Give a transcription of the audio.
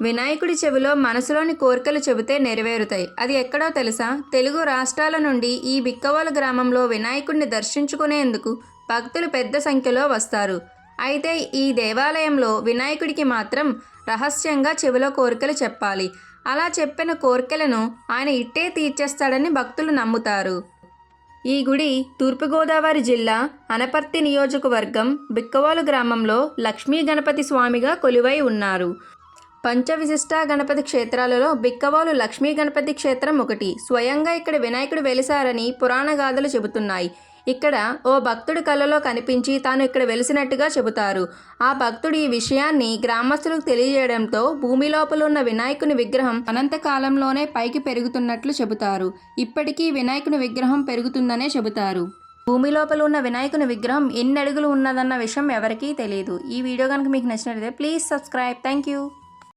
వినాయకుడి చెవిలో మనసులోని కోరికలు చెబితే నెరవేరుతాయి. అది ఎక్కడో తెలుసా? తెలుగు రాష్ట్రాల నుండి ఈ బిక్కవోలు గ్రామంలో వినాయకుడిని దర్శించుకునేందుకు భక్తులు పెద్ద సంఖ్యలో వస్తారు. అయితే ఈ దేవాలయంలో వినాయకుడికి మాత్రం రహస్యంగా చెవిలో కోరికలు చెప్పాలి. అలా చెప్పిన కోరికలను ఆయన ఇట్టే తీర్చేస్తాడని భక్తులు నమ్ముతారు. ఈ గుడి తూర్పుగోదావరి జిల్లా అనపర్తి నియోజకవర్గం బిక్కవోలు గ్రామంలో లక్ష్మీ గణపతి స్వామిగా కొలువై ఉన్నారు. పంచవిశిష్ట గణపతి క్షేత్రాలలో బిక్కవోలు లక్ష్మీ గణపతి క్షేత్రం ఒకటి. స్వయంగా ఇక్కడ వినాయకుడు వెలిసారని పురాణ గాథలు చెబుతున్నాయి. ఇక్కడ ఓ భక్తుడి కలలో కనిపించి తాను ఇక్కడ వెలిసినట్టుగా చెబుతారు. ఆ భక్తుడు ఈ విషయాన్ని గ్రామస్తులకు తెలియజేయడంతో భూమి లోపల ఉన్న వినాయకుని విగ్రహం అనంతకాలంలోనే పైకి పెరుగుతున్నట్లు చెబుతారు. ఇప్పటికీ వినాయకుని విగ్రహం పెరుగుతుందనే చెబుతారు. భూమి లోపల ఉన్న వినాయకుని విగ్రహం ఎన్ని అడుగులు ఉన్నదన్న విషయం ఎవరికీ తెలియదు. ఈ వీడియో కనుక మీకు నచ్చినట్లయితే ప్లీజ్ సబ్స్క్రైబ్. Thank you.